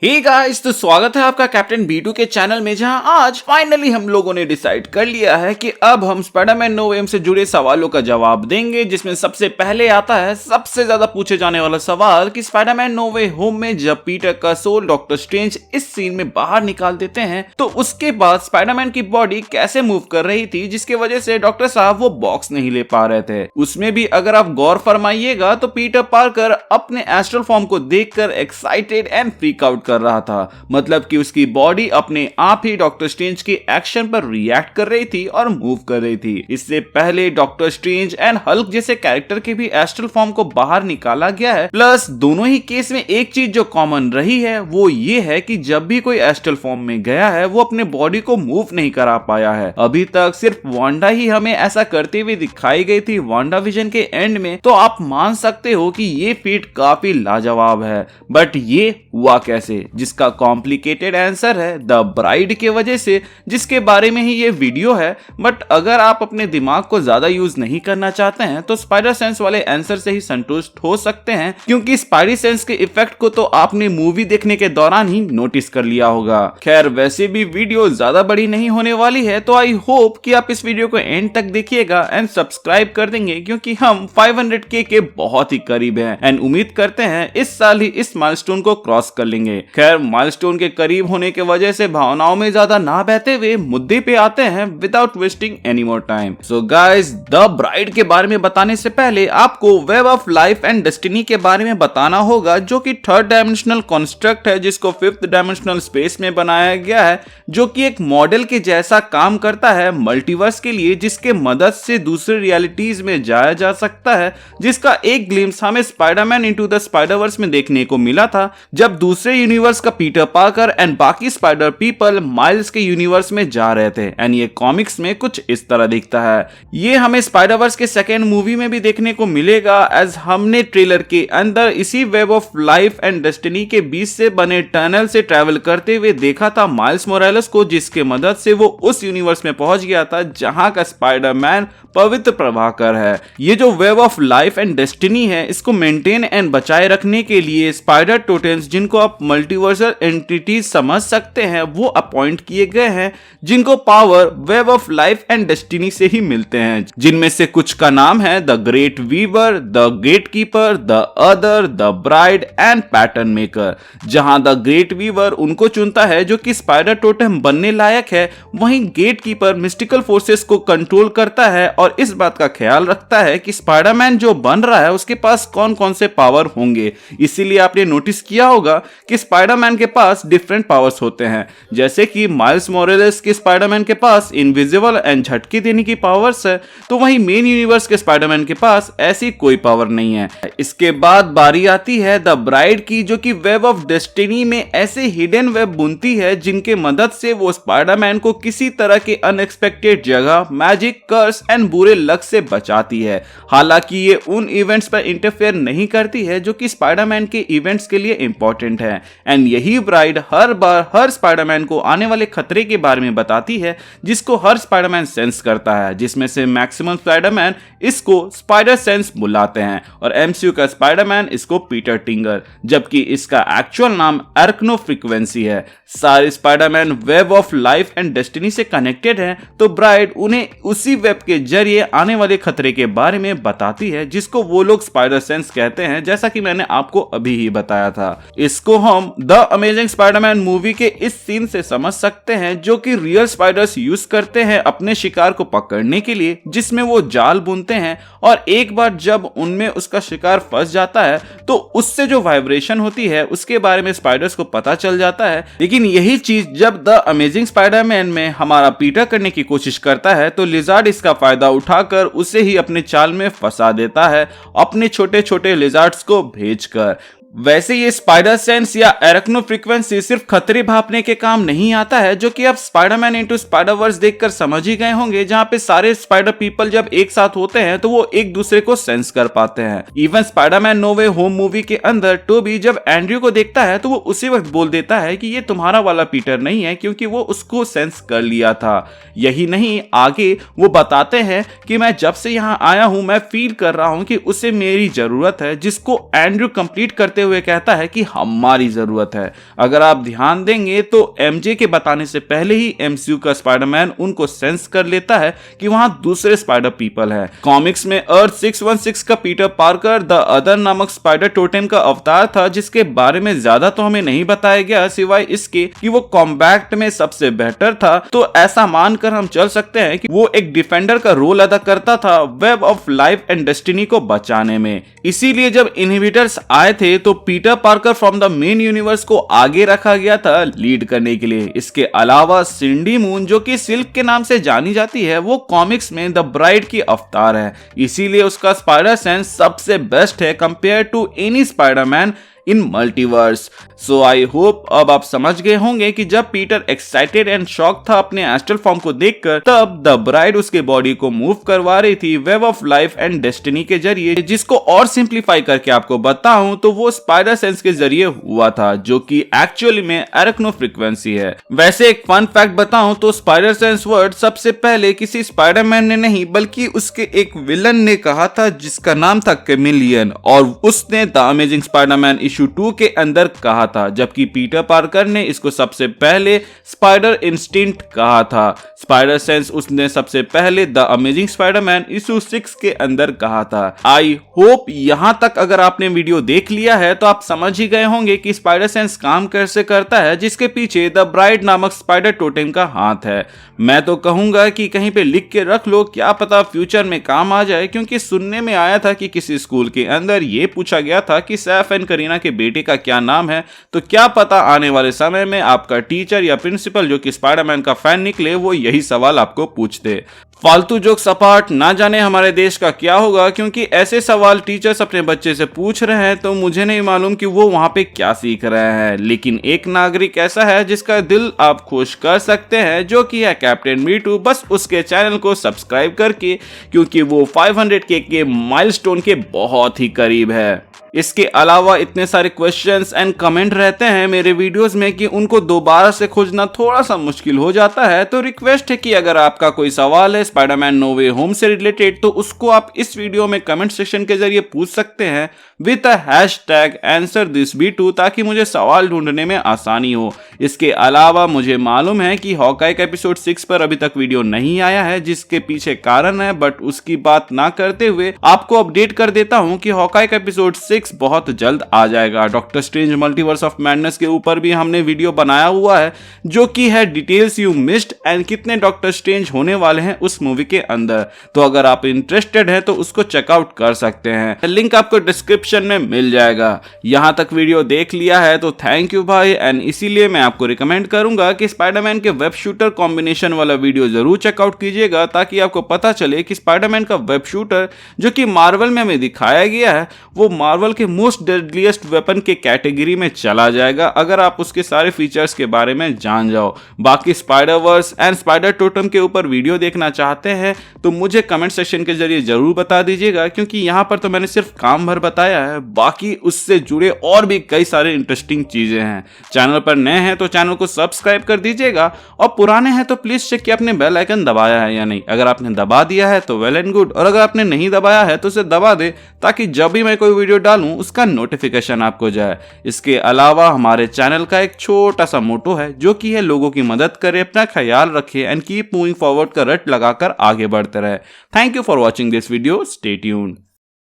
Hey guys, तो स्वागत है आपका कैप्टन B2 के चैनल में, जहां आज फाइनली हम लोगों ने डिसाइड कर लिया है कि अब हम स्पाइडरमैन नो वे होम से जुड़े सवालों का जवाब देंगे। जिसमें सबसे पहले आता है सबसे ज्यादा पूछे जाने वाला सवाल कि स्पाइडरमैन नो वे होम में जब पीटर का सोल डॉक्टर स्ट्रेंज इस सीन में बाहर निकाल देते हैं तो उसके बाद स्पाइडरमैन की बॉडी कैसे मूव कर रही थी, जिसकी वजह से डॉक्टर साहब वो बॉक्स नहीं ले पा रहे थे। उसमें भी अगर आप गौर फरमाइएगा तो पीटर पार्कर अपने एस्ट्रल फॉर्म को देखकर एक्साइटेड एंड फ्रीक आउट कर रहा था। मतलब कि उसकी बॉडी अपने आप ही डॉक्टर स्ट्रेंज के एक्शन पर रिएक्ट कर रही थी और मूव कर रही थी। इससे पहले डॉक्टर स्ट्रेंज एंड हल्क जैसे कैरेक्टर के भी एस्ट्रल फॉर्म को बाहर निकाला गया है। प्लस दोनों ही केस में एक चीज जो कॉमन रही है वो ये है कि जब भी कोई एस्ट्रल फॉर्म में गया है वो अपने बॉडी को मूव नहीं करा पाया है। अभी तक सिर्फ वांडा ही हमें ऐसा करते हुए दिखाई गई थी वांडा विजन के एंड में, तो आप मान सकते हो कि ये फीट काफी लाजवाब है। बट ये हुआ कैसे, जिसका कॉम्प्लिकेटेड आंसर है द ब्राइड के वजह से, जिसके बारे में ही ये वीडियो है। बट अगर आप अपने दिमाग को ज्यादा यूज नहीं करना चाहते हैं तो स्पाइडर सेंस वाले आंसर से ही संतुष्ट हो सकते हैं, क्योंकि स्पाइडर सेंस के इफेक्ट को तो आपने मूवी देखने के दौरान ही नोटिस कर लिया होगा। खैर, वैसे भी वीडियो ज्यादा बड़ी नहीं होने वाली है, तो आई होप कि आप इस वीडियो को एंड तक देखिएगा एंड सब्सक्राइब कर देंगे, क्योंकि हम 500K के बहुत ही करीब हैं एंड उम्मीद करते हैं इस साल ही इस माइलस्टोन को क्रॉस कर लेंगे। खैर, माइलस्टोन के करीब होने के वजह से भावनाओं में ज्यादा ना बहते हुए मुद्दे पे आते हैं without wasting any more time. So guys, the bride के बारे में बताने से पहले आपको web of life and destiny के बारे में बताना होगा, जो कि थर्ड डायमेंशनल कॉन्स्ट्रक्ट है जिसको फिफ्थ डायमेंशनल स्पेस में बनाया गया है, जो कि एक मॉडल के जैसा काम करता है मल्टीवर्स के लिए, जिसके मदद से दूसरे रियलिटीज में जाया जा सकता है। जिसका एक ग्लिम्स हमें स्पाइडरमैन इनटू द स्पाइडरवर्स में देखने को मिला था, जब दूसरे यूनिवर्स का पीटर पार्कर एंड बाकी स्पाइडर पीपल माइल्स के यूनिवर्स में जा रहे थे। एंड ये कॉमिक्स में कुछ इस तरह दिखता है। ये हमें स्पाइडरवर्स के सेकेंड मूवी में भी देखने को मिलेगा, एज हमने ट्रेलर के अंदर इसी web of life and destiny के बीच से बने टनल से ट्रैवल करते हुए देखा था माइल्स मोरालेस को, जिसके मदद से वो उस यूनिवर्स में पहुंच गया था जहां का स्पाइडरमैन पवित्र प्रभाकर है। ये जो web of life and destiny है, इसको मेंटेन एंड बचाए रखने के लिए स्पाइडर टोटेम्स, जिनको आप मल्टीवर्सल एंटिटीज समझ सकते हैं, वो अपॉइंट किए गए हैं, जिनको power web of life and destiny से ही मिलते हैं। जिनमें से कुछ का नाम है the great weaver, the gatekeeper, the other, the bride and pattern maker. जहां द ग्रेट वीवर उनको चुनता है जो कि स्पाइडर टोटेम बनने लायक है, वहीं गेट कीपर मिस्टिकल फोर्सेस को कंट्रोल करता है और इस बात का ख्याल रखता है कि स्पाइडरमैन जो बन रहा है उसके पास कौन कौन से पावर होंगे। इसीलिए आपने नोटिस किया होगा कि स्पाइडरमैन के पास डिफरेंट पावर्स होते हैं, जैसे कि माइल्स मोरेलेस के स्पाइडरमैन के पास इनविजिबल एंड झटके देने की पावर्स है, तो वहीं मेन यूनिवर्स के स्पाइडरमैन के पास ऐसी कोई पावर नहीं है। इसके बाद बारी आती है द ब्राइड की, जो कि वेब ऑफ डेस्टिनी में ऐसे हिडन वेब बुनती है जिनके मदद से वो स्पाइडरमैन को किसी तरह के अनएक्सपेक्टेड जगह, मैजिक, कर्स एंड बुरे लक से बचाती है। हालांकि ये उन इवेंट्स पर इंटरफेयर नहीं करती है जो कि स्पाइडरमैन के इवेंट्स के लिए इंपॉर्टेंट है। एंड यही ब्राइड हर बार हर स्पाइडरमैन को आने वाले खतरे के बारे में बताती है, जिसको हर स्पाइडरमैन सेंस करता है, जिसमें से मैक्सिमम स्पाइडरमैन इसको स्पाइडर सेंस बुलाते हैं और एमसीयू का स्पाइडरमैन इसको पीटर टिंगर, जबकि इसका एक्चुअल नाम आर्कनो फ्रीक्वेंसी है। सारे Spiderman web of life and destiny से कनेक्टेड हैं, तो ब्राइड उन्हें उसी वेब के जरिए आने वाले खतरे के बारे में बताती है, जिसको वो लोग स्पाइडर सेंस कहते हैं, जैसा कि मैंने आपको अभी ही बताया था। इसको हम द अमेजिंग स्पाइडरमैन मूवी के इस सीन से समझ सकते हैं, जो कि रियल स्पाइडर्स यूज करते हैं अपने शिकार को पकड़ने के लिए, जिसमें वो जाल बुनते हैं और एक बार जब उनमें उसका शिकार फंस जाता है तो उससे जो वाइब्रेशन होती है उसके बारे में स्पाइडर्स को पता चल जाता है। लेकिन यही चीज जब द अमेजिंग स्पाइडरमैन में हमारा पीटर करने की कोशिश करता है तो लिजार्ड इसका फायदा उठाकर उसे ही अपने चाल में फंसा देता है, अपने छोटे छोटे लिजार्ड्स को भेजकर। वैसे ये स्पाइडर सेंस या एरक्नो फ्रीक्वेंसी सिर्फ खतरे भापने के काम नहीं आता है, जो कि आप स्पाइडरमैन इनटू स्पाइडरवर्स देखकर समझ ही गए होंगे, जहां पे सारे स्पाइडर पीपल जब एक साथ होते हैं तो वो एक दूसरे को सेंस कर पाते हैं। इवन स्पाइडरमैन नो वे होम मूवी के अंदर टोबी जब एंड्रयू को देखता है तो वो उसी वक्त बोल देता है कि ये तुम्हारा वाला पीटर नहीं है, क्योंकि वो उसको सेंस कर लिया था। यही नहीं, आगे वो बताते हैं कि मैं जब से यहाँ आया हूं मैं फील कर रहा हूं कि उसे मेरी जरूरत है, जिसको एंड्रयू कंप्लीट करते हुए कहता है कि हमारी जरूरत है। अगर आप ध्यान देंगे तो एमजे के बताने से पहले ही एमसीयू का स्पाइडरमैन उनको सेंस कर लेता है कि वहां दूसरे स्पाइडर पीपल है। कॉमिक्स में अर्थ 616 का पीटर पार्कर द अदर नामक स्पाइडर टोटेम का अवतार था, जिसके बारे में ज्यादा तो हमें नहीं बताया गया सिवाय इसके कि वो कॉम्बैक्ट में सबसे बेहतर था। तो ऐसा मानकर हम चल सकते हैं कि वो एक डिफेंडर का रोल अदा करता था web of life and destiny को बचाने में। इसीलिए जब इनहिबिटर्स आए थे तो Peter Parker from the main universe को आगे रखा गया था लीड करने के लिए। इसके अलावा सिंडी मून जो कि सिल्क के नाम से जानी जाती है, वो कॉमिक्स में द ब्राइड की अवतार है, इसीलिए उसका स्पाइडर सेंस सबसे बेस्ट है compare to any Spiderman in multiverse. So I hope अब आप समझ गए होंगे कि जब पीटर एक्साइटेड एंड शॉक था अपने एस्ट्रल फॉर्म को देखकर, तब द ब्राइड उसके बॉडी को मूव करवा रही थी web of life and destiny के जरिए। जिसको और सिंप्लीफाई करके आपको बताऊं तो वो स्पाइडर सेंस के जरिए हुआ था, जो कि एक्चुअली में अरेक्नो फ्रीक्वेंसी है। वैसे एक फन फैक्ट बताऊं तो स्पाइडर सेंस वर्ड सबसे पहले किसी स्पाइडरमैन ने नहीं बल्कि उसके एक विलन ने कहा था, जिसका नाम था कैमिलियन, और उसने द अमेजिंग स्पाइडरमैन इशू 2 के अंदर कहा था, जबकि पीटर पार्कर ने इसको सबसे पहले स्पाइडर इंस्टिंक्ट कहा था। स्पाइडर सेंस उसने सबसे पहले द अमेजिंग स्पाइडरमैन इशू 6 के अंदर कहा था। आई होप यहां तक अगर आपने वीडियो देख लिया है तो आप समझ ही गए होंगे कि स्पाइडर सेंस काम कैसे करता है, जिसके पीछे द ब्राइड नामक स्पाइडर टोटेम का हाथ है। मैं तो कहूंगा कि कहीं पे लिख के रख लो, क्या पता फ्यूचर में काम आ जाए, क्योंकि सुनने में आया था कि किसी स्कूल के अंदर ये पूछा गया था कि सैफ एंड करीना के बेटे का क्या नाम है, तो क्या पता आने वाले समय में आपका टीचर या प्रिंसिपल जो कि स्पाइडरमैन का फैन निकले वो यही सवाल आपको पूछते। फालतू जोक्स अपार्ट, ना जाने हमारे देश का क्या होगा, क्योंकि ऐसे सवाल टीचर्स अपने बच्चे से पूछ रहे हैं तो मुझे नहीं मालूम कि वो वहां पे क्या सीख रहे हैं। लेकिन एक नागरिक ऐसा है जिसका दिल आप खुश कर सकते हैं, जो कि है कैप्टन मीटू, बस उसके चैनल को सब्सक्राइब करके, क्योंकि वो 500K के माइलस्टोन के बहुत ही करीब है। इसके अलावा इतने सारे क्वेश्चंस एंड कमेंट रहते हैं मेरे वीडियोस में कि उनको दोबारा से खोजना थोड़ा सा मुश्किल हो जाता है। तो रिक्वेस्ट है कि अगर आपका कोई सवाल है स्पाइडरमैन नो वे होम से रिलेटेड, तो उसको आप इस वीडियो में कमेंट सेक्शन के जरिए पूछ सकते हैं with a hashtag answer this B2, ताकि मुझे सवाल ढूंढने में आसानी हो। इसके अलावा मुझे मालूम है कि हॉकाई का एपिसोड 6 पर अभी तक वीडियो नहीं आया है, जिसके पीछे कारण है, बट उसकी बात ना करते हुए आपको अपडेट कर देता हूं कि हॉकाई का एपिसोड 6 बहुत जल्द आ जाएगा। Doctor strange multiverse of madness के ऊपर भी हमने वीडियो बनाया हुआ है, जो कि है डिटेल्स यू मिस्ड एंड कितने डॉक्टर स्ट्रेंज होने वाले हैं उस मूवी के अंदर। तो अगर आप इंटरेस्टेड हैं तो उसको चेकआउट कर सकते हैं, लिंक आपको डिस्क्रिप्शन में मिल जाएगा। यहां तक वीडियो देख लिया है तो थैंक यू भाई, एंड इसीलिए मैं आपको रिकमेंड करूंगा कि स्पाइडरमैन के वेब शूटर कॉम्बिनेशन वाला वीडियो जरूर चेकआउट कीजिएगा, ताकि आपको पता चले कि स्पाइडरमैन का वेब शूटर जो कि मार्वल में हमें दिखाया गया है, वो मार्वल के मोस्ट डेडलीस्ट वेपन के कैटेगरी में चला जाएगा अगर आप उसके सारे फीचर्स के बारे में जान जाओ। बाकी spider verse and spider totem के ऊपर वीडियो देखना चाहते हैं तो मुझे कमेंट सेक्शन के जरिए जरूर बता दीजिएगा, क्योंकि यहां पर तो मैंने सिर्फ काम भर बताया है, बाकी उससे जुड़े और भी कई सारे इंटरेस्टिंग चीजें हैं। चैनल पर नए हैं तो चैनल को सब्सक्राइब कर दीजिएगा, और पुराने हैं तो प्लीज चेक कि आपने बेल आइकन दबाया है या नहीं। अगर आपने दबा दिया है तो वेल एंड गुड, और अगर आपने नहीं दबाया है तो उसे दबा दे, ताकि जब भी मैं कोई वीडियो डालूं उसका नोटिफिकेशन आपको जाए। इसके अलावा हमारे चैनल का एक छोटा सा मोटो है, जो कि है लोगों की मदद करे, अपना ख्याल रखे एंड कीप मूविंग फॉरवर्ड का रट लगाकर आगे बढ़ते रहे। Thank you for watching this video, stay tuned.